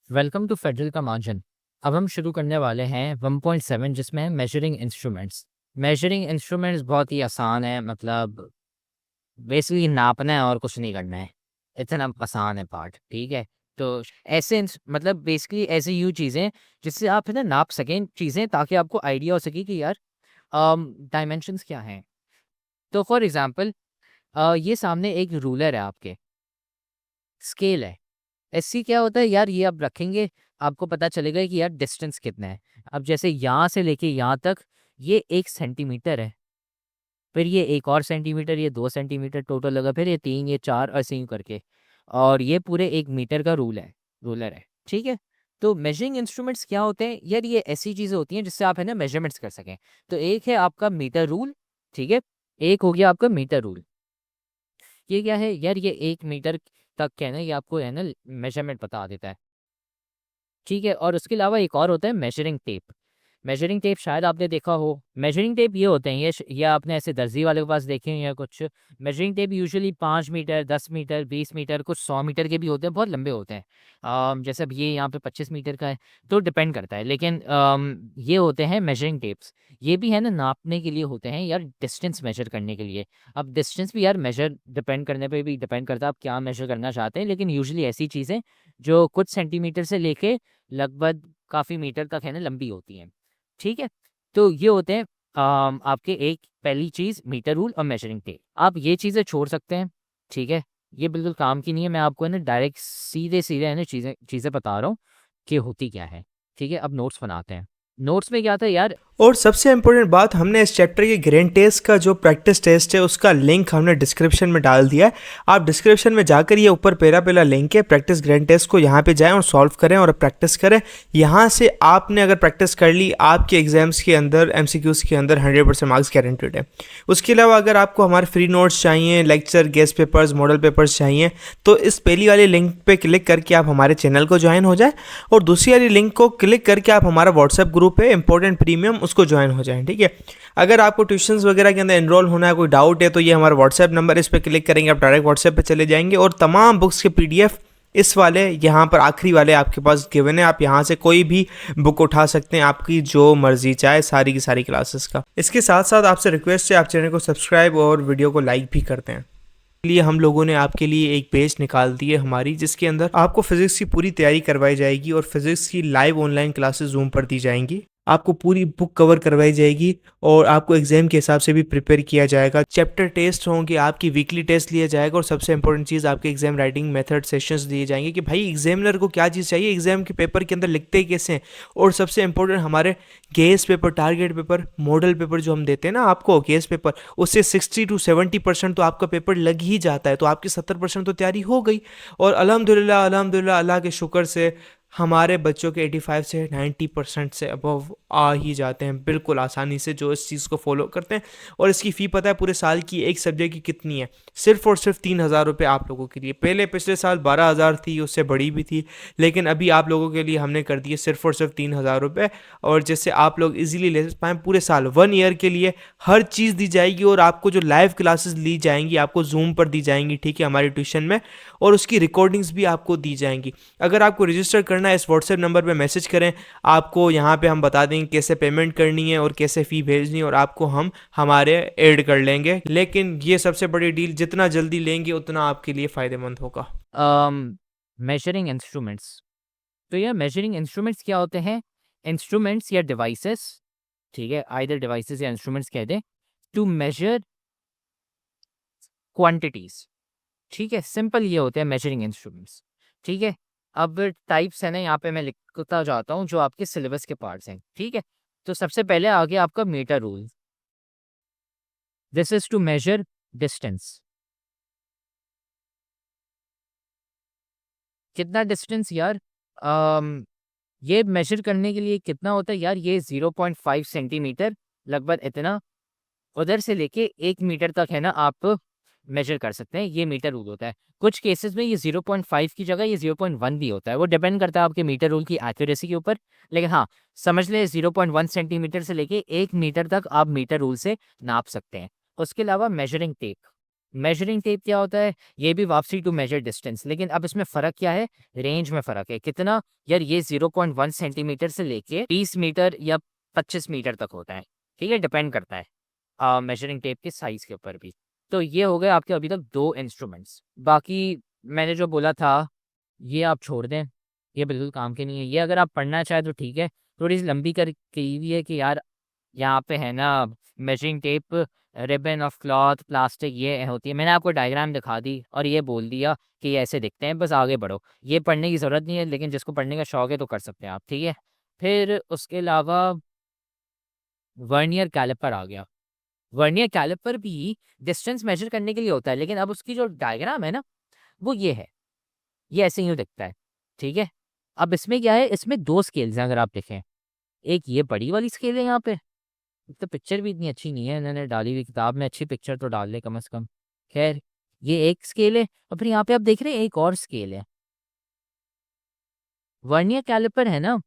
Welcome to federal का margin. अब हम शुरू करने वाले हैं 1.7 जिसमें है मेजरिंग इंस्ट्रूमेंट्स। मेजरिंग इंस्ट्रूमेंट्स बहुत ही आसान है, मतलब बेसिकली नापना है और कुछ नहीं करना है। इतना आसान है पार्ट, ठीक है। तो ऐसे मतलब बेसिकली ऐसे यूँ चीज़ें जिससे आप है ना नाप सकें चीज़ें, ताकि आपको आइडिया हो सके कि यार डायमेंशंस क्या हैं। तो फॉर एग्जांपल ये सामने एक रूलर है, आपके स्केल है। एससी क्या होता है यार, ये आप रखेंगे, आपको पता चलेगा कि यार डिस्टेंस कितना है। अब जैसे यहाँ से लेके यहाँ तक ये 1 सेंटीमीटर है, फिर ये 1 और सेंटीमीटर, ये 2 सेंटीमीटर टोटल लगा, फिर ये 3, ये 4, ऐसे ही करके। और ये पूरे 1 मीटर का रूलर है, ठीक है। तो मेजरिंग इंस्ट्रूमेंट्स क्या होते हैं यार, ये ऐसी चीज़ें होती हैं जिससे आप है ना मेजरमेंट्स कर सकें। तो एक है आपका मीटर रूल, ठीक है। एक हो गया आपका मीटर रूल। ये क्या है यार, ये 1 मीटर तक क्या है ना, ये आपको है ना मेजरमेंट बता देता है, ठीक है। और उसके अलावा एक और होता है मेजरिंग टेप। मेजरिंग टेप शायद आपने देखा हो। मेजरिंग टेप ये होते हैं, ये आपने ऐसे दर्जी वाले के पास देखे हैं या कुछ। Measuring tape usually 5 metre, 10 metre, 20 metre, कुछ 100 मीटर के भी होते हैं, बहुत लंबे होते हैं। जैसे अब ये यहाँ पे 25 मीटर का है, तो डिपेंड करता है। लेकिन ये होते हैं मेजरिंग टेप्स। ये भी है ना नापने के लिए होते हैं यार, डिस्टेंस मेजर करने के लिए। अब डिस्टेंस भी यार मेजर डिपेंड करने पे भी डिपेंड करता है आप क्या मेजर करना चाहते हैं। लेकिन यूजुअली ऐसी चीज़ें जो कुछ सेंटीमीटर से लेके लगभग काफ़ी मीटर तक है ना लंबी होती हैं, ठीक है। तो ये होते हैं आपके एक पहली चीज़ मीटर रूल और मेजरिंग टेप। आप ये चीज़ें छोड़ सकते हैं, ठीक है। ये बिल्कुल काम की नहीं है, मैं आपको है ना डायरेक्ट सीधे सीधे है ना चीज़ें चीज़ें बता रहा हूँ कि होती क्या है, ठीक है। अब नोट्स बनाते हैं। नोट्स में क्या था यार। और सबसे इम्पोर्टेंट बात, हमने इस चैप्टर के ग्रैंड टेस्ट का जो प्रैक्टिस टेस्ट है उसका लिंक हमने डिस्क्रिप्शन में डाल दिया है। आप डिस्क्रिप्शन में जाकर ये ऊपर पहला लिंक है प्रैक्टिस ग्रैंड टेस्ट को, यहाँ पे जाएं और सॉल्व करें और प्रैक्टिस करें। यहाँ से आपने अगर प्रैक्टिस कर ली, आपके एग्जाम्स के अंदर एमसीक्यूज़ के अंदर 100% मार्क्स गारंटेड है। उसके अलावा अगर आपको हमारे फ्री नोट्स चाहिए, lecture, guest papers, model papers चाहिए, तो इस पहली वाली लिंक पे क्लिक करके आप हमारे चैनल को ज्वाइन हो जाए, और दूसरी वाली लिंक को क्लिक करके आप हमारा व्हाट्सएप ग्रुप है इंपॉर्टेंट प्रीमियम, उसको ज्वाइन हो जाएं, ठीक है। अगर आपको ट्यूशंस वगैरह के अंदर एनरोल होना है, कोई डाउट है, तो ये हमारा व्हाट्सएप नंबर, इस पर क्लिक करेंगे आप डायरेक्ट व्हाट्सएप पे चले जाएंगे, और तमाम बुक्स के पीडीएफ इस वाले यहाँ पर आखिरी वाले आपके पास गिवन है। आप यहाँ से कोई भी बुक उठा सकते हैं, आपकी जो मर्जी चाहे, सारी की सारी क्लासेस का। इसके साथ साथ आपसे रिक्वेस्ट है, आप चैनल को सब्सक्राइब और वीडियो को लाइक भी करते हैं। लिए हम लोगों ने आपके लिए एक पेज निकाल दी है हमारी, जिसके अंदर आपको फिजिक्स की पूरी तैयारी करवाई जाएगी और फिजिक्स की लाइव ऑनलाइन क्लासेस जूम पर दी जाएंगी। आपको पूरी बुक कवर करवाई जाएगी और आपको एग्जाम के हिसाब से भी प्रिपेयर किया जाएगा। चैप्टर टेस्ट होंगे, आपकी वीकली टेस्ट लिया जाएगा, और सबसे इंपॉर्टेंट चीज़ आपके एग्जाम राइटिंग मेथड सेशंस दिए जाएंगे कि भाई एग्जामिनर को क्या चीज़ चाहिए, एग्जाम के पेपर के अंदर लिखते कैसे हैं। और सबसे इंपॉर्टेंट हमारे guess paper, target paper, model paper जो हम देते हैं ना आपको गेस पेपर, उससे 60 to 70% तो आपका पेपर लग ही जाता है, तो आपकी 70% तो तैयारी हो गई। और अल्हम्दुलिल्लाह अल्हम्दुलिल्लाह अल्लाह के शुक्र से हमारे बच्चों के 85 से 90% से अबव आ ही जाते हैं बिल्कुल आसानी से, जो इस चीज़ को फॉलो करते हैं। और इसकी फ़ी पता है पूरे साल की एक सब्जेक्ट की कितनी है? सिर्फ और सिर्फ 3,000 रुपये आप लोगों के लिए। पहले पिछले साल 12,000 थी, उससे बड़ी भी थी, लेकिन अभी आप लोगों के लिए हमने कर दिए सिर्फ और सिर्फ 3,000 रुपये। और जैसे आप लोग इजीली ले पाएँ, पूरे साल 1 ईयर के लिए हर चीज़ दी जाएगी, और आपको जो लाइव क्लासेस ली जाएंगी आपको जूम पर दी जाएंगी, ठीक है, हमारी ट्यूशन में, और उसकी रिकॉर्डिंग्स भी आपको दी जाएंगी। अगर आपको रजिस्टर करना है, इस व्हाट्सएप नंबर पे मैसेज करें, आपको यहाँ पे हम बता देंगे कैसे पेमेंट करनी है और कैसे फ़ी भेजनी है, और आपको हम हमारे ऐड कर लेंगे। लेकिन ये सबसे बड़ी डील, जितना जल्दी लेंगे उतना आपके लिए फ़ायदेमंद होगा। Measuring instruments. तो यार मेजरिंग इंस्ट्रूमेंट्स क्या होते हैं? इंस्ट्रूमेंट्स या डिवाइसेस, ठीक है, आइदर डिवाइसेस या इंस्ट्रूमेंट्स कह दें, टू मेजर क्वांटिटीज, ठीक है। सिंपल ये होते हैं मेजरिंग इंस्ट्रूमेंट्स, ठीक है। अब टाइप्स है ना, यहाँ पे मैं लिखता जाता हूँ जो आपके सिलेबस के पार्ट्स हैं, ठीक है। तो सबसे पहले आ गया आपका metre rule. This is to measure distance. कितना डिस्टेंस यार? ये मेजर करने के लिए कितना होता है यार, ये 0.5 सेंटीमीटर, लगभग इतना, उधर से लेके 1 मीटर तक है ना आप मेजर कर सकते हैं। ये मीटर रूल होता है। कुछ केसेस में ये 0.5 की जगह ये 0.1 भी होता है, वो डिपेंड करता है आपके मीटर रूल की एक्यूरेसी के ऊपर। लेकिन हाँ, समझ ले 0.1 सेंटीमीटर से लेके 1 मीटर तक आप मीटर रूल से नाप सकते हैं। उसके अलावा मेजरिंग टेप। मेजरिंग टेप क्या होता है? ये भी वापसी टू मेजर डिस्टेंस, लेकिन अब इसमें फ़र्क क्या है? रेंज में फ़र्क है। कितना? यार ये 0.1 सेंटीमीटर से लेके 30 मीटर या 25 मीटर तक होता है, ठीक है? डिपेंड करता है मेजरिंग टेप के साइज़ के ऊपर भी। तो ये हो गए आपके अभी तक 2 इंस्ट्रूमेंट्स। बाकी मैंने जो बोला था, ये आप छोड़ दें, ये बिल्कुल काम के नहीं है। ये अगर आप पढ़ना चाहें तो ठीक है, थोड़ी-सी लंबी कर की हुई है कि यार यहाँ पे है ना measuring tape, ribbon of cloth, plastic ये होती है। मैंने आपको डायग्राम दिखा दी और ये बोल दिया कि ये ऐसे दिखते हैं, बस आगे बढ़ो। ये पढ़ने की ज़रूरत नहीं है, लेकिन जिसको पढ़ने का शौक है तो कर सकते हैं आप, ठीक है? फिर उसके अलावा वर्नियर कैलिपर आ गया। वर्नियर कैलिपर भी डिस्टेंस मेजर करने के लिए होता है, लेकिन अब उसकी जो डायग्राम है ना, वो ये है। ये ऐसे ही दिखता है, ठीक है? अब इसमें क्या है, इसमें 2 स्केल्स हैं अगर आप देखें। एक ये बड़ी वाली स्केल है यहाँ पे, एक तो पिक्चर भी इतनी अच्छी नहीं है, इन्होंने डाली हुई किताब में अच्छी पिक्चर तो डाल दे कम से कम। खैर, ये एक स्केल है और फिर यहाँ पे आप देख रहे हैं एक और स्केल है। वर्नियर कैलिपर है ना,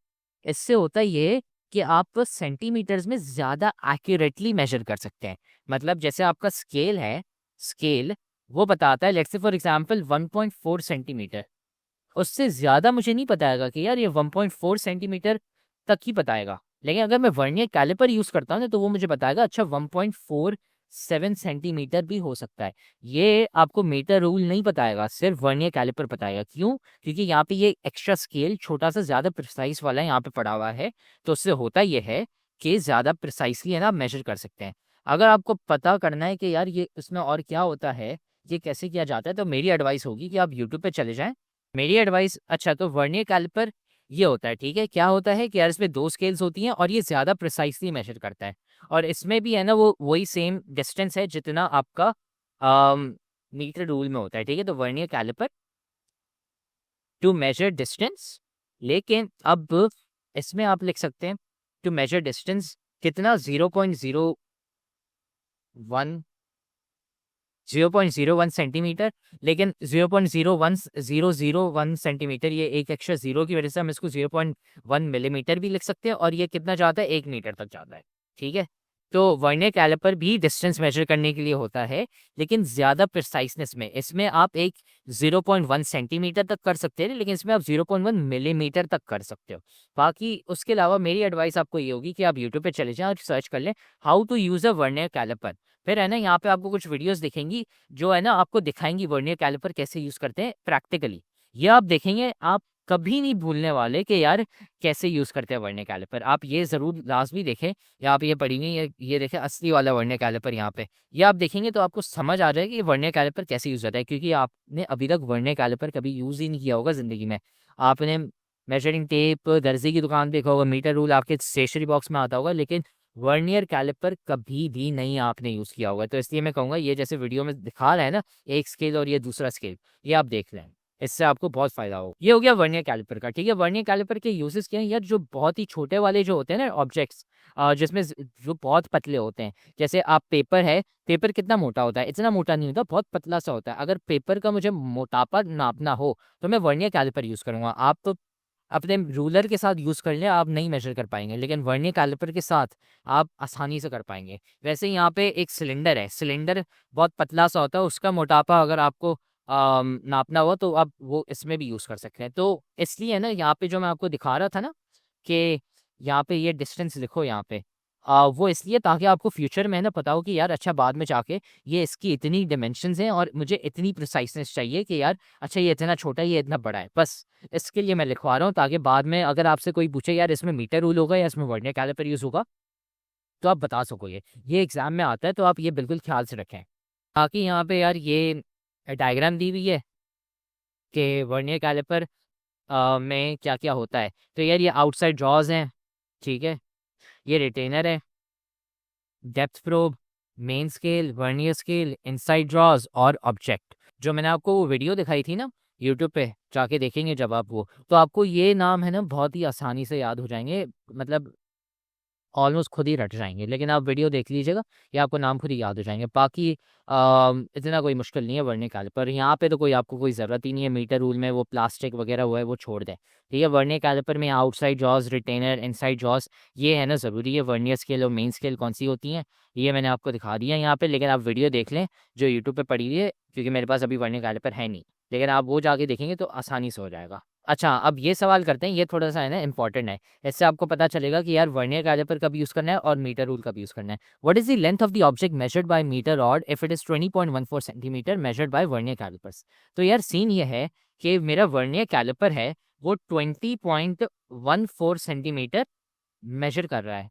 इससे होता ये कि आप सेंटीमीटर्स में ज़्यादा एक्यूरेटली मेजर कर सकते हैं। मतलब जैसे आपका स्केल है, स्केल वो बताता है let's say for example 1.4 centimetre, उससे ज़्यादा मुझे नहीं बताएगा कि यार ये 1.4 सेंटीमीटर तक ही बताएगा। लेकिन अगर मैं वर्नियर कैलिपर यूज़ करता हूँ ना, तो वो मुझे बताएगा अच्छा 1.47 सेंटीमीटर भी हो सकता है। ये आपको मीटर रूल नहीं बताएगा, सिर्फ वर्नियर कैलिपर बताएगा। क्यों? क्योंकि यहाँ पे ये एक्स्ट्रा स्केल छोटा सा ज़्यादा प्रिसाइज वाला यहाँ पे पड़ा हुआ है, तो उससे होता ये है कि ज़्यादा प्रिसाइसली है ना आप मेजर कर सकते हैं। अगर आपको पता करना है कि यार ये इसमें और क्या होता है, ये कैसे किया जाता है, तो मेरी एडवाइस होगी कि आप यूट्यूब पे चले जाएँ। मेरी एडवाइस अच्छा तो वर्नियर कैलिपर ये होता है, ठीक है? क्या होता है कि यार इसमें 2 स्केल्स होती हैं और ये ज़्यादा प्रिसाइज़ली मेज़र करता है। और इसमें भी है ना वो वही सेम डिस्टेंस है जितना आपका मीटर रूल में होता है, ठीक है? तो vernier calliper to measure distance, लेकिन अब इसमें आप लिख सकते हैं टू मेजर डिस्टेंस कितना 0.01 सेंटीमीटर, लेकिन 0.01 सेंटीमीटर ये एक एक्स्ट्रा ज़ीरो की वजह से हम इसको 0.1 मिलीमीटर भी लिख सकते हैं और ये कितना जाता है 1 मीटर तक जाता है, ठीक है? तो वर्नियर कैलिपर भी डिस्टेंस मेजर करने के लिए होता है, लेकिन ज़्यादा प्रिसाइसनेस में। इसमें आप एक 0.1 सेंटीमीटर तक कर सकते हैं, लेकिन इसमें आप 0.1 मिलीमीटर तक कर सकते हो। बाकी उसके अलावा मेरी एडवाइस आपको ये होगी कि आप यूट्यूब पे चले जाएँ और सर्च कर लें how to use a vernier calliper. फिर है ना यहाँ पे आपको कुछ वीडियोस दिखेंगी जो है ना आपको दिखाएंगी वर्नियर कैलिपर कैसे यूज़ करते हैं प्रैक्टिकली। ये आप देखेंगे, आप कभी नहीं भूलने वाले कि यार कैसे यूज़ करते हैं वर्नियर कैलिपर। आप ये ज़रूर लाज़मी देखें, या आप ये पढ़ी हुई ये देखें असली वाला वर्नियर कैलिपर यहाँ पे। ये आप देखेंगे तो आपको समझ आ जाएगा कि वर्नियर कैलिपर कैसे यूज़ होता है, क्योंकि आपने अभी तक वर्नियर कैलिपर कभी यूज़ ही नहीं किया होगा ज़िंदगी में। आपने मेजरिंग टेप दर्जी की दुकान देखा होगा, मीटर रूल आपके स्टेशनरी बॉक्स में आता होगा, लेकिन वर्नियर कैलिपर कभी भी नहीं आपने यूज़ किया होगा। तो इसलिए मैं कहूँगा ये जैसे वीडियो में दिखा रहा है ना, एक स्केल और ये दूसरा स्केल, ये आप देख लें, इससे आपको बहुत फ़ायदा होगा। ये हो गया वर्नियर कैलिपर का, ठीक है? वर्नियर कैलिपर के यूज़ेस क्या हैं यार, जो बहुत ही छोटे वाले जो होते हैं ना ऑब्जेक्ट्स, जिसमें जो बहुत पतले होते हैं, जैसे आप पेपर है, पेपर कितना मोटा होता है? इतना मोटा नहीं होता, बहुत पतला सा होता है। अगर पेपर का मुझे मोटापा नापना हो तो मैं वर्नियर कैलिपर यूज़ करूँगा। आप तो अपने रूलर के साथ यूज़ कर लें, आप नहीं मेजर कर पाएँगे, लेकिन वर्नियर कैलिपर के साथ आप आसानी से कर पाएँगे। वैसे ही यहाँ पे एक सिलेंडर है, सिलेंडर बहुत पतला-सा होता है, उसका मोटापा अगर आपको नापना हो तो आप वो इसमें भी यूज़ कर सकते हैं। तो इसलिए ना यहाँ पे जो मैं आपको दिखा रहा था ना कि यहाँ पे ये डिस्टेंस लिखो यहाँ पे, वो इसलिए ताकि आपको फ्यूचर में है ना पता हो कि यार अच्छा बाद में जाके ये इसकी इतनी डायमेंशंस हैं और मुझे इतनी प्रिसाइसनेस चाहिए कि यार अच्छा ये इतना छोटा है, ये इतना बड़ा है। बस इसके लिए मैं लिखवा रहा हूँ ताकि बाद में अगर आपसे कोई पूछे यार इसमें मीटर रूल होगा या इसमें वर्नियर कैलिपर यूज़ होगा, तो आप बता सको ये एग्ज़ाम में आता है, तो आप ये बिल्कुल ख़्याल से रखें। बाकी यहाँ पे यार ये डायग्राम दी हुई है कि वर्नियर कैलिपर में क्या-क्या होता है। तो यार ये आउटसाइड जॉज़ हैं, ठीक है? ये रिटेनर है, depth probe, main scale, vernier scale, inside ड्रॉज और ऑब्जेक्ट। जो मैंने आपको वो वीडियो दिखाई थी ना यूट्यूब पे, जाके देखेंगे जब आप वो, तो आपको ये नाम है ना बहुत ही आसानी से याद हो जाएँगे। मतलब ऑलमोस्ट खुद ही रट जाएंगे, लेकिन आप वीडियो देख लीजिएगा, ये आपको नाम खुद ही याद हो जाएंगे। बाकी इतना कोई मुश्किल नहीं है वर्नियर कैलिपर, यहाँ पे तो कोई आपको कोई ज़रूरत ही नहीं है। मीटर रूल में वो प्लास्टिक वगैरह हुआ है वो छोड़ दें, ठीक है। वर्नियर कैलिपर में outside jaws, retainer, inside jaws, ये है ना ज़रूरी है। वर्नियर स्केल और मेन स्केल कौन सी होती हैं ये मैंने आपको दिखा दिया यहाँ पे, लेकिन आप वीडियो देख लें जो यूट्यूब पे पड़ी हुई है, क्योंकि मेरे पास अभी वर्नियर कैलिपर है नहीं, लेकिन आप वो जाके देखेंगे तो आसानी से हो जाएगा। अच्छा, अब ये सवाल करते हैं, ये थोड़ा सा है ना इंपॉर्टेंट है, इससे आपको पता चलेगा कि यार वर्नियर कैलिपर कब यूज़ करना है और मीटर रूल कब यूज़ करना है। What is the length of the object measured by metre rod if it is 20.14 centimetre measured by vernier callipers. तो यार सीन ये है कि मेरा वर्नियर कैलिपर है वो 20.14 सेंटीमीटर मेजर कर रहा है।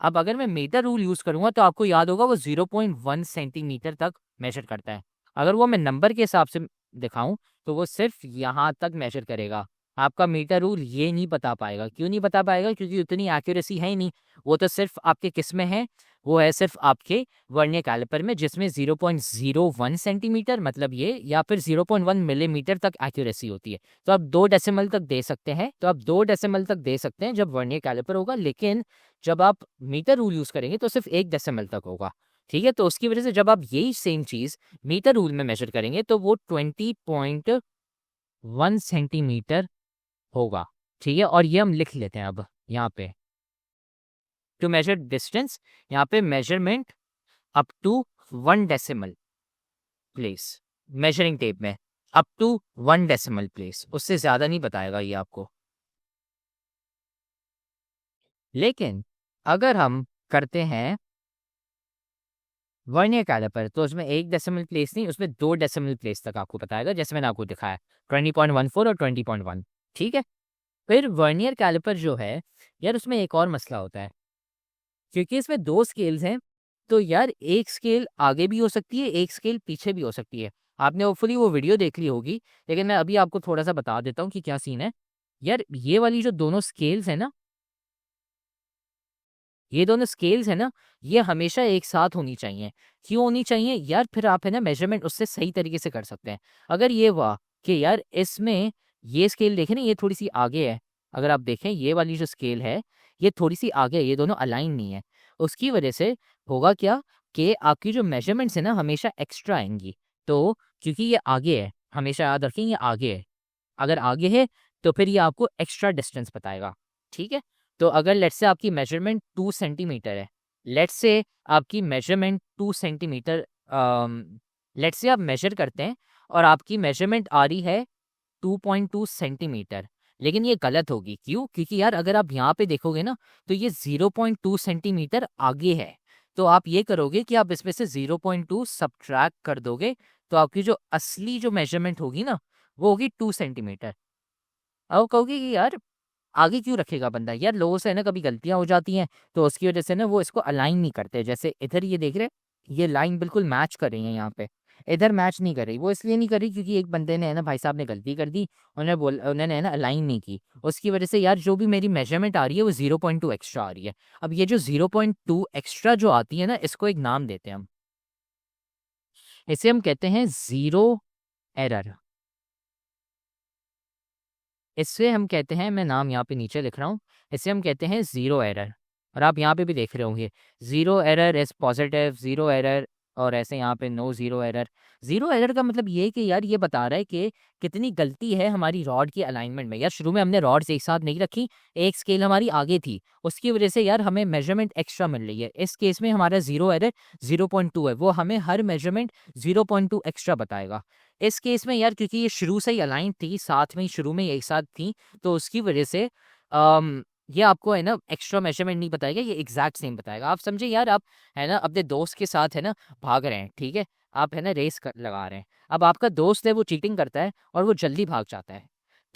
अब अगर मैं मीटर रूल यूज़ करूँगा तो आपको याद होगा वो 0.1 सेंटीमीटर तक मेजर करता है। अगर वो मैं नंबर के हिसाब से दिखाऊं तो वो सिर्फ यहाँ तक मेजर करेगा। आपका मीटर रूल ये नहीं बता पाएगा। क्यों नहीं बता पाएगा? क्योंकि उतनी एक्यूरेसी है ही नहीं। वो तो सिर्फ आपके किस में है, वो है सिर्फ आपके वर्नियर कैलिपर में, जिसमें 0.01 सेंटीमीटर मतलब ये, या फिर 0.1 मिलीमीटर तक एक्यूरेसी होती है। तो आप 2 डेसिमल तक दे सकते हैं, तो आप 2 डेसिमल तक दे सकते हैं जब वर्नियर कैलिपर होगा, लेकिन जब आप मीटर रूल यूज़ करेंगे तो सिर्फ 1 डेसिमल तक होगा, ठीक है। तो उसकी वजह से जब आप यही सेम चीज़ मीटर रूल में मेजर करेंगे तो वो 20.1 सेंटीमीटर होगा, ठीक है। और ये हम लिख लेते हैं अब यहाँ पे, टू मेजर डिस्टेंस, यहाँ पे measurement up to 1 decimal place, measuring tape में अप टू 1 डेसिमल प्लेस, उससे ज़्यादा नहीं बताएगा ये आपको। लेकिन अगर हम करते हैं वर्नियर कैलिपर तो उसमें 1 डेसिमल प्लेस नहीं, उसमें 2 डेसिमल प्लेस तक आपको बताएगा, जैसे मैंने आपको दिखाया 20.14 और 20.1, ठीक है। फिर वर्नियर कैलिपर जो है यार, उसमें एक और मसला होता है, क्योंकि इसमें 2 स्केल्स हैं, तो यार एक स्केल आगे भी हो सकती है, एक स्केल पीछे भी हो सकती है। आपने होपफुली वो वीडियो देख ली होगी, लेकिन मैं अभी आपको थोड़ा सा बता देता हूँ कि क्या सीन है। यार ये वाली जो दोनों स्केल्स है ना, ये दोनों स्केल्स है ना, ये हमेशा एक साथ होनी चाहिए। क्यों होनी चाहिए यार? फिर आप है ना मेजरमेंट उससे सही तरीके से कर सकते हैं। अगर ये हुआ कि यार इसमें ये स्केल देखें ना, ये थोड़ी सी आगे है, अगर आप देखें ये वाली जो स्केल है ये थोड़ी सी आगे है, ये दोनों अलाइन नहीं है, उसकी वजह से होगा क्या कि आपकी जो मेजरमेंट्स है ना हमेशा एक्स्ट्रा आएंगी। तो क्योंकि ये आगे है, हमेशा याद रखें ये आगे है, अगर आगे है तो फिर ये आपको एक्स्ट्रा डिस्टेंस बताएगा, ठीक है। तो अगर लेट्स से आपकी मेजरमेंट 2 सेंटीमीटर है, लेट्स से आपकी मेजरमेंट 2 सेंटीमीटर, लेट्स से आप मेजर करते हैं और आपकी मेजरमेंट आ रही है 2.2 सेंटीमीटर, लेकिन ये गलत होगी। क्यों? क्योंकि यार अगर आप यहाँ पे देखोगे ना तो ये 0.2 सेंटीमीटर आगे है। तो आप ये करोगे कि आप इसमें से 0.2 सब्ट्रैक्ट कर दोगे, तो आपकी जो असली जो मेजरमेंट होगी ना वो होगी 2 सेंटीमीटर। अब कहोगे कि यार आगे क्यों रखेगा बंदा? यार लोगों से है ना कभी गलतियां हो जाती हैं, तो उसकी वजह से ना वो इसको अलाइन नहीं करते। जैसे इधर ये देख रहे हैं, ये लाइन बिल्कुल मैच कर रही है यहाँ पे, इधर मैच नहीं कर रही। वो इसलिए नहीं कर रही क्योंकि एक बंदे ने है ना, भाई साहब ने गलती कर दी, उन्होंने है ना अलाइन नहीं की, उसकी वजह से यार जो भी मेरी मेजरमेंट आ रही है वो 0.2 एक्स्ट्रा आ रही है। अब ये जो 0.2 एक्स्ट्रा जो आती है ना, इसको एक नाम देते हैं हम, इसे हम कहते हैं जीरो एरर। इससे हम कहते हैं, मैं नाम यहाँ पे नीचे लिख रहा हूँ, इसे हम कहते हैं ज़ीरो एरर। और आप यहाँ पे भी देख रहे होंगे zero error is positive, zero error, और ऐसे यहाँ पे no zero error. Zero error का मतलब ये है कि यार ये बता रहा है कि कितनी गलती है हमारी रॉड की अलाइनमेंट में। यार शुरू में हमने रॉड्स एक साथ नहीं रखी, एक स्केल हमारी आगे थी, उसकी वजह से यार हमें मेजरमेंट एक्स्ट्रा मिल रही है। इस केस में हमारा ज़ीरो एरर 0.2 है, वो हमें हर मेजरमेंट 0.2 एक्स्ट्रा बताएगा। इस केस में यार क्योंकि ये शुरू से ही अलाइन थी, साथ में ही शुरू में एक साथ थी, तो उसकी वजह से ये आपको है ना एक्स्ट्रा मेजरमेंट नहीं बताएगा, ये एग्जैक्ट सेम बताएगा। आप समझे यार, आप है ना अपने दोस्त के साथ है ना भाग रहे हैं, ठीक है, आप है ना लगा रहे हैं। अब आपका दोस्त है वो चीटिंग करता है और वो जल्दी भाग जाता है,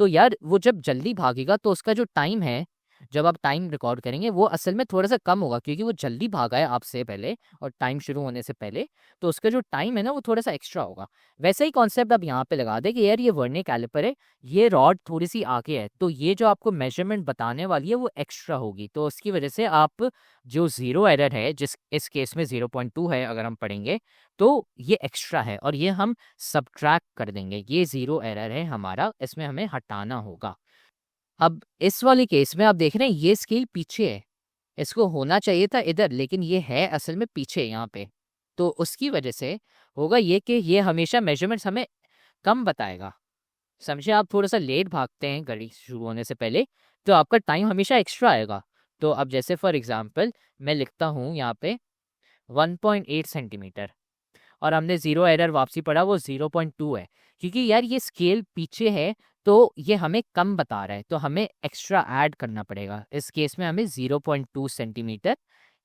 तो यार वो जब जल्दी भागेगा तो उसका जो टाइम है, जब आप टाइम रिकॉर्ड करेंगे वो असल में थोड़ा सा कम होगा, क्योंकि वो जल्दी भागा है आपसे पहले और टाइम शुरू होने से पहले, तो उसका जो टाइम है ना वो थोड़ा सा एक्स्ट्रा होगा। वैसे ही कॉन्सेप्ट आप यहाँ पे लगा दें कि यार ये वर्नियर कैलिपर है, ये रॉड थोड़ी सी आगे है, तो ये जो आपको मेजरमेंट बताने वाली है वो एक्स्ट्रा होगी। तो उसकी वजह से आप जो ज़ीरो एरर है, जिस इस केस में 0.2 है अगर हम पढ़ेंगे, तो ये एक्स्ट्रा है और ये हम सब्ट्रैक्ट कर देंगे। ये ज़ीरो एरर है हमारा, इसमें हमें हटाना होगा। अब इस वाले केस में आप देख रहे हैं ये स्केल पीछे है, इसको होना चाहिए था इधर, लेकिन ये है असल में पीछे यहाँ पे। तो उसकी वजह से होगा ये कि ये हमेशा मेजरमेंट्स हमें कम बताएगा। समझे, आप थोड़ा सा लेट भागते हैं घड़ी शुरू होने से पहले, तो आपका टाइम हमेशा एक्स्ट्रा आएगा। तो अब जैसे फॉर एग्जांपल मैं लिखता हूँ यहाँ पे 1.8 सेंटीमीटर, और हमने जीरो एरर वापसी पढ़ा वो 0.2 है, क्योंकि यार ये स्केल पीछे है तो ये हमें कम बता रहा है, तो हमें एक्स्ट्रा ऐड करना पड़ेगा। इस केस में हमें 0.2 सेंटीमीटर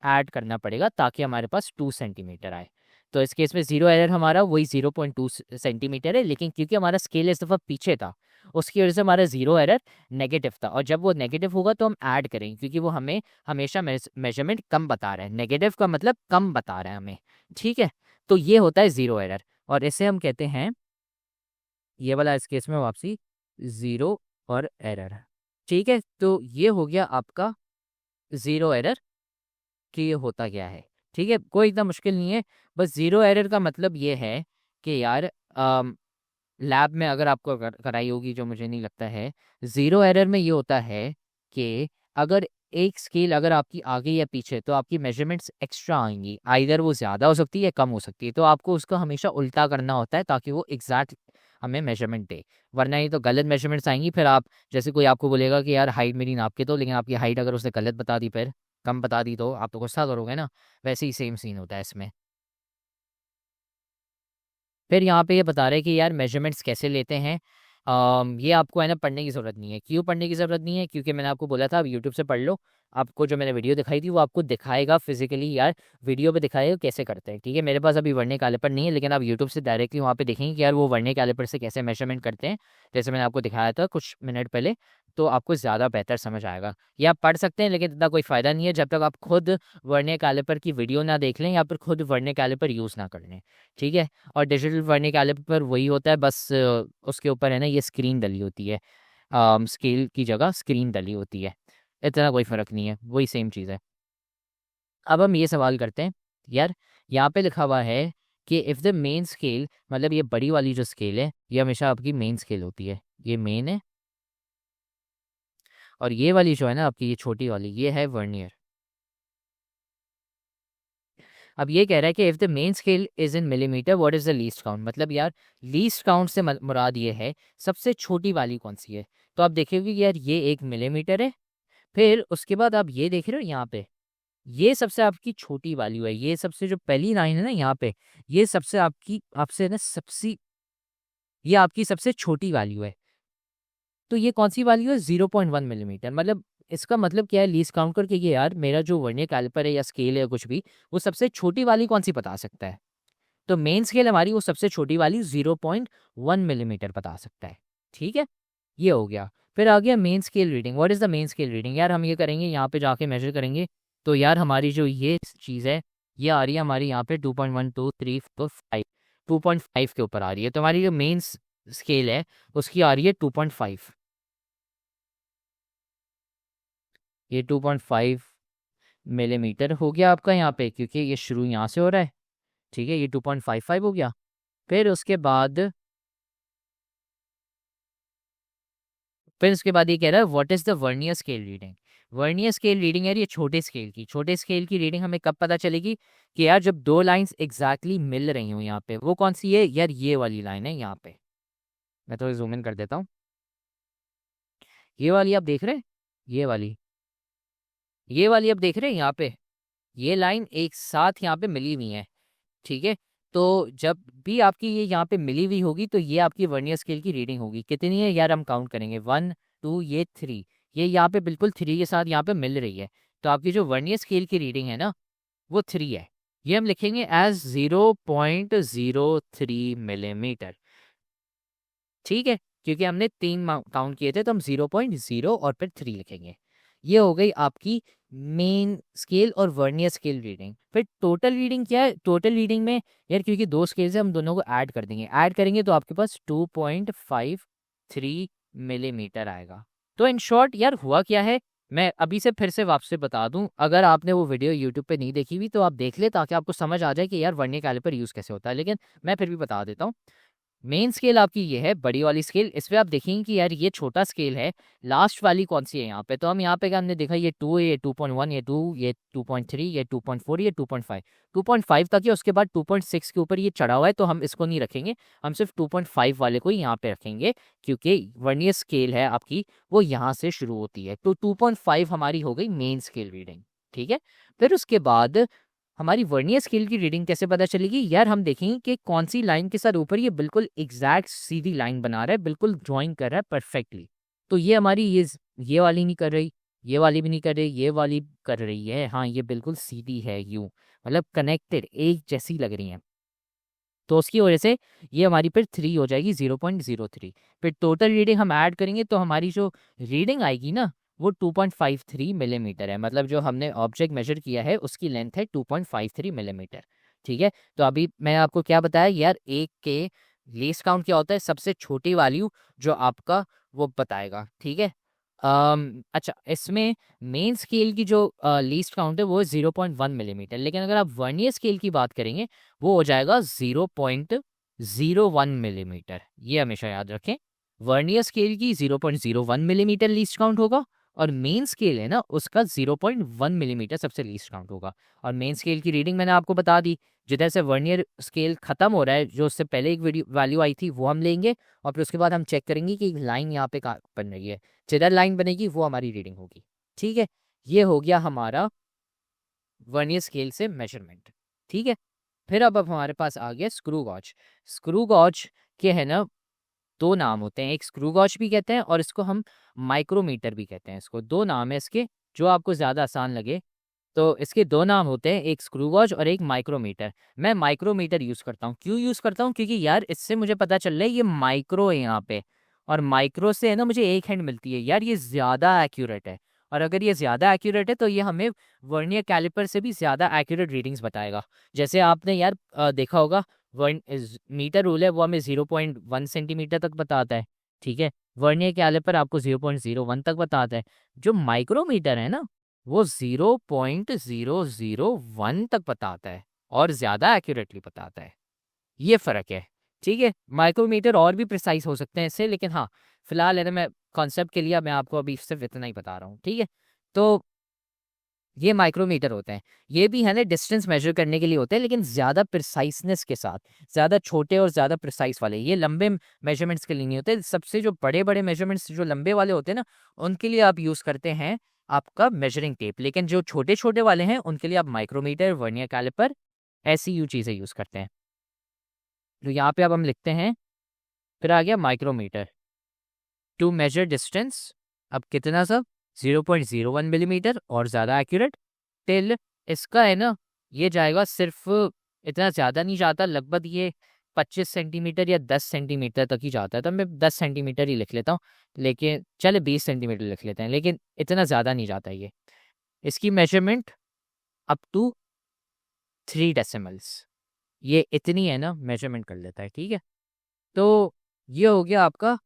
ऐड करना पड़ेगा ताकि हमारे पास 2 सेंटीमीटर आए। तो इस केस में जीरो एरर हमारा वही 0.2 सेंटीमीटर है, लेकिन क्योंकि हमारा स्केल इस दफ़ा पीछे था उसकी वजह से हमारा जीरो एरर नेगेटिव था, और जब वो नेगेटिव होगा तो हम ऐड करेंगे, क्योंकि वो हमें हमेशा मेजरमेंट कम बता रहा है। नेगेटिव का मतलब कम बता रहा है हमें, ठीक है। तो ये होता है ज़ीरो एरर, और इसे हम कहते हैं, ये वाला इस केस में वापसी ज़ीरो और एरर, ठीक है। तो ये हो गया आपका ज़ीरो एरर कि ये होता क्या है, ठीक है। कोई इतना मुश्किल नहीं है, बस ज़ीरो एरर का मतलब ये है कि यार लैब में अगर आपको कराई होगी, जो मुझे नहीं लगता है। ज़ीरो एरर में ये होता है कि अगर एक स्केल अगर आपकी आगे या पीछे, तो आपकी मेजरमेंट्स एक्स्ट्रा आएंगी, आइदर वो ज़्यादा हो सकती है कम हो सकती है, तो आपको उसको हमेशा उल्टा करना होता है ताकि वो एग्जैक्ट हमें मेजरमेंट दे। वरना ये तो गलत मेजरमेंट्स आएंगी, फिर आप जैसे कोई आपको बोलेगा कि यार हाइट मेरी नाप के, तो लेकिन आपकी हाइट अगर उसने गलत बता दी, फिर कम बता दी, तो आप तो गुस्सा करोगे ना। वैसे ही सेम सीन होता है इसमें। फिर यहाँ पे ये बता रहे हैं कि यार मेजरमेंट्स कैसे लेते हैं। ये आपको है ना पढ़ने की ज़रूरत नहीं है। क्यों पढ़ने की ज़रूरत नहीं है? क्योंकि मैंने आपको बोला था आप यूट्यूब से पढ़ लो। आपको जो मैंने वीडियो दिखाई थी वो आपको दिखाएगा फिजिकली, यार वीडियो पे दिखाएगा कैसे करते हैं, ठीक है। मेरे पास अभी वर्नियर कैलिपर नहीं है, लेकिन आप यूट्यूब से डायरेक्टली वहाँ पे देखेंगे कि यार वो वर्नियर कैलिपर से कैसे मेजरमेंट करते हैं, जैसे मैंने आपको दिखाया था कुछ मिनट पहले। तो आपको ज़्यादा बेहतर समझ आएगा। ये आप पढ़ सकते हैं, लेकिन इतना कोई फ़ायदा नहीं है जब तक आप खुद वर्नियर कैलिपर की वीडियो ना देख लें या फिर खुद वर्नियर कैलिपर यूज़ ना कर लें, ठीक है। और डिजिटल वर्नियर कैलिपर वही होता है, बस उसके ऊपर है ना ये स्क्रीन डली होती है, स्केल की जगह स्क्रीन डली होती है। इतना कोई फ़र्क नहीं है, वही सेम चीज़ है। अब हम ये सवाल करते हैं, यार यहाँ पे लिखा हुआ है कि इफ़ द मेन स्केल, मतलब ये बड़ी वाली जो स्केल है ये हमेशा आपकी मेन स्केल होती है, ये मेन है। और ये वाली जो है ना आपकी, ये छोटी वाली, ये है वर्नियर। अब ये कह रहा है कि if the main scale is in millimetre what is the least count, मतलब यार लीस्ट काउंट से मुराद ये है सबसे छोटी वाली कौन सी है। तो आप देखेंगे कि यार ये एक मिलीमीटर है, फिर उसके बाद आप ये देख रहे हो यहाँ पे, ये सबसे आपकी छोटी वैल्यू है, ये सबसे जो पहली लाइन है ना यहाँ पे, ये सबसे आपकी आपसे ना सबसे, ये आपकी सबसे छोटी वैल्यू है। तो ये कौन सी वैल्यू है? 0.1 मिलीमीटर। मतलब इसका मतलब क्या है, लीस्ट काउंट करके ये यार मेरा जो वर्नियर कैलिपर है या स्केल है कुछ भी, वो सबसे छोटी वाली कौन सी बता सकता है। तो मेन स्केल हमारी वो सबसे छोटी वाली 0.1 मिलीमीटर बता सकता है, ठीक है। ये हो गया। फिर आ गया main scale reading. What is the main scale reading? यार हम ये करेंगे, यहाँ पे जाके मेजर करेंगे, तो यार हमारी जो ये चीज़ है ये आ रही है हमारी यहाँ पे 2.1 2 3 4 5, 2.5 के ऊपर आ रही है। तो हमारी जो मेन स्केल है उसकी आ रही है 2.5। ये 2.5 मिलीमीटर हो गया आपका यहाँ पे, क्योंकि ये शुरू यहाँ से हो रहा है, ठीक है। ये 2.55 हो गया। फिर उसके बाद ये कह रहा है what is the vernier scale reading. Vernier scale reading यार ये छोटे स्केल की रीडिंग हमें कब पता चलेगी कि यार जब दो लाइंस एग्जैक्टली मिल रही हूँ यहाँ पे। वो कौन सी है यार? ये वाली लाइन है यहाँ पे। मैं तो जूम इन कर देता हूँ, ये वाली आप देख रहे हैं, ये वाली, ये वाली आप देख रहे हैं यहाँ पे, ये लाइन एक साथ यहाँ पे मिली हुई है, ठीक है। तो जब भी आपकी ये यहाँ पे मिली हुई होगी तो ये आपकी वर्नियर स्केल की रीडिंग होगी। कितनी है यार? हम काउंट करेंगे, 1 2, ये 3, ये यहाँ पे बिल्कुल 3 के साथ यहाँ पे मिल रही है। तो आपकी जो वर्नियर स्केल की रीडिंग है ना वो 3 है। ये हम लिखेंगे एज 0.03 मिलीमीटर, ठीक है। क्योंकि हमने 3 काउंट किए थे तो हम 0.0 और फिर 3 लिखेंगे। ये हो गई आपकी मेन स्केल और वर्नियर स्केल रीडिंग। फिर टोटल रीडिंग क्या है? टोटल रीडिंग में यार क्योंकि दो स्केल्स है हम दोनों को ऐड कर देंगे, ऐड करेंगे तो आपके पास 2.53 मिलीमीटर आएगा। तो इन शॉर्ट यार हुआ क्या है, मैं अभी से फिर से वापस बता दूं, अगर आपने वो वीडियो यूट्यूब पे नहीं देखी हुई तो आप देख ले ताकि आपको समझ आ जाए कि यार वर्नियर कैलिपर यूज़ कैसे होता है, लेकिन मैं फिर भी बता देता हूँ। मेन स्केल आपकी ये है बड़ी वाली स्केल। इस पे आप देखेंगे कि यार ये छोटा स्केल है, लास्ट वाली कौन सी है यहाँ पे। तो हम यहाँ पे क्या हमने देखा, ये 2 है, ये 2.1, ये 2, ये 2.3, ये 2.4, ये 2.5। 2.5 तक है, उसके बाद 2.6 के ऊपर ये चढ़ा हुआ है, तो हम इसको नहीं रखेंगे, हम सिर्फ 2.5 वाले को ही यहाँ पे रखेंगे, क्योंकि वर्नियर स्केल है आपकी वो यहाँ से शुरू होती है। तो 2.5 हमारी हो गई मेन स्केल रीडिंग, ठीक है। फिर उसके बाद हमारी वर्नियर स्केल की रीडिंग कैसे पता चलेगी यार, हम देखेंगे कि कौन सी लाइन के साथ ऊपर ये बिल्कुल एग्जैक्ट सीधी लाइन बना रहा है, बिल्कुल ड्राइंग कर रहा है परफेक्टली। तो ये हमारी ये वाली नहीं कर रही, ये वाली भी नहीं कर रही, ये वाली कर रही है, हाँ ये बिल्कुल सीधी है, यूं मतलब कनेक्टेड एक जैसी लग रही है। तो उसकी वजह से ये हमारी फिर 3 हो जाएगी, 0.03। फिर टोटल रीडिंग हम ऐड करेंगे तो हमारी जो रीडिंग आएगी ना वो 2.53 मिलीमीटर है। मतलब जो हमने ऑब्जेक्ट मेजर किया है उसकी लेंथ है 2.53 मिलीमीटर, ठीक है। तो अभी मैं आपको क्या बताया यार, एक के लीस्ट काउंट क्या होता है, सबसे छोटी वैल्यू जो आपका वो बताएगा, ठीक है। अच्छा, इसमें मेन स्केल की जो लीस्ट काउंट है वो है 0.1 मिलीमीटर, लेकिन अगर आप वर्नियर स्केल की बात करेंगे वो हो जाएगा 0.01 मिलीमीटर। ये हमेशा याद रखें, वर्नियर स्केल की 0.01 मिलीमीटर लीस्ट काउंट होगा, और मेन स्केल है ना उसका 0.1 मिलीमीटर सबसे लीस्ट काउंट होगा। और मेन स्केल की रीडिंग मैंने आपको बता दी, जिधर से वर्नियर स्केल खत्म हो रहा है, जो उससे पहले एक वैल्यू आई थी वो हम लेंगे, और फिर उसके बाद हम चेक करेंगे कि लाइन यहाँ पे कहाँ बन रही है, जिधर लाइन बनेगी वो हमारी रीडिंग होगी, ठीक है। ये हो गया हमारा वर्नियर स्केल से मेजरमेंट, ठीक है। फिर अब हमारे पास आ गया स्क्रू गॉज। स्क्रू गॉज के है ना दो नाम होते हैं, एक स्क्रू गॉज भी कहते हैं और इसको हम माइक्रोमीटर भी कहते हैं। इसको दो नाम है इसके, जो आपको ज़्यादा आसान लगे। तो इसके दो नाम होते हैं, एक स्क्रू गॉज और एक माइक्रोमीटर। मैं माइक्रोमीटर यूज़ करता हूँ, क्यों यूज़ करता हूँ, क्योंकि यार इससे मुझे पता चल रहा है ये माइक्रो है यहाँ पे, और माइक्रो से है ना मुझे एक हैंड मिलती है यार, ये ज़्यादा एक्यूरेट है। और अगर ये ज़्यादा एक्यूरेट है तो ये हमें वर्नियर कैलिपर से भी ज़्यादा एक्यूरेट रीडिंग्स बताएगा। जैसे आपने यार देखा होगा, वन मीटर रूल है वो हमें 0.1 सेंटीमीटर तक बताता है, ठीक है। वर्नियर कैलिपर आपको 0.01 तक बताता है। जो माइक्रोमीटर है ना वो 0.001 तक बताता है और ज़्यादा एक्यूरेटली बताता है। ये फ़र्क है, ठीक है। माइक्रोमीटर और भी प्रिसाइज हो सकते हैं इससे, लेकिन हाँ फिलहाल है ना मैं कॉन्सेप्ट के लिए मैं आपको अभी सिर्फ इतना ही बता रहा हूँ, ठीक है। तो ये माइक्रोमीटर होते हैं, ये भी है ना डिस्टेंस मेजर करने के लिए होते हैं, लेकिन ज़्यादा प्रिसाइसनेस के साथ, ज़्यादा छोटे और ज़्यादा प्रिसाइस वाले। ये लंबे मेजरमेंट्स के लिए नहीं होते, सबसे जो बड़े बड़े मेजरमेंट्स जो लंबे वाले होते हैं ना उनके लिए आप यूज़ करते हैं आपका मेजरिंग टेप, लेकिन जो छोटे छोटे वाले हैं उनके लिए आप माइक्रोमीटर, वर्नियर कैलिपर, ऐसी यू चीज़ें यूज़ करते हैं। तो यहाँ पे अब हम लिखते हैं, फिर आ गया माइक्रोमीटर टू मेजर डिस्टेंस। अब कितना सब, 0.01 मिलीमीटर और ज़्यादा एक्यूरेट। टिल इसका है ना ये जाएगा सिर्फ, इतना ज़्यादा नहीं जाता, लगभग ये 25 सेंटीमीटर या 10 सेंटीमीटर तक ही जाता है। तो मैं 10 सेंटीमीटर ही लिख लेता हूँ, लेकिन चले 20 सेंटीमीटर लिख लेते हैं, लेकिन इतना ज़्यादा नहीं जाता ये। इसकी मेजरमेंट अप टू 3 डेसिमल्स, ये इतनी है ना मेजरमेंट कर लेता है, ठीक है। तो ये हो गया आपका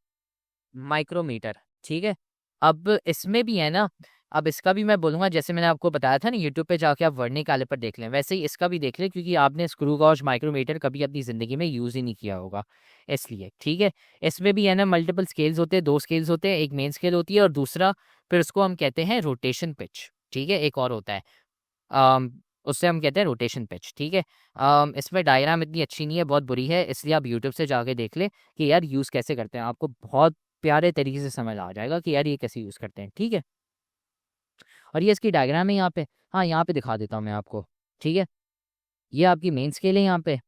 माइक्रोमीटर, ठीक है। अब इसमें भी है ना, अब इसका भी मैं बोलूँगा, जैसे मैंने आपको बताया था ना यूट्यूब पे जाके आप वर्नियर कैलिपर देख लें, वैसे ही इसका भी देख लें, क्योंकि आपने स्क्रू गॉज माइक्रोमीटर कभी अपनी ज़िंदगी में यूज़ ही नहीं किया होगा, इसलिए, ठीक है। इसमें भी है ना मल्टीपल स्केल्स होते हैं, 2 स्केल्स होते हैं, एक मेन स्केल होती है और दूसरा फिर उसको हम कहते हैं रोटेशन पिच, ठीक है। एक और होता है, अम, उससे हम कहते हैं रोटेशन पिच, ठीक है। इसमें डायग्राम इतनी अच्छी नहीं है, बहुत बुरी है, इसलिए आप यूट्यूब से जाके देख लें कि यार यूज़ कैसे करते हैं, आपको बहुत प्यारे तरीके से समझ आ जाएगा कि यार ये कैसे यूज़ करते हैं, ठीक है। और ये इसकी डायग्राम है यहाँ पे, हाँ यहाँ पे दिखा देता हूँ मैं आपको, ठीक है। ये आपकी मेन स्केल है यहाँ पे,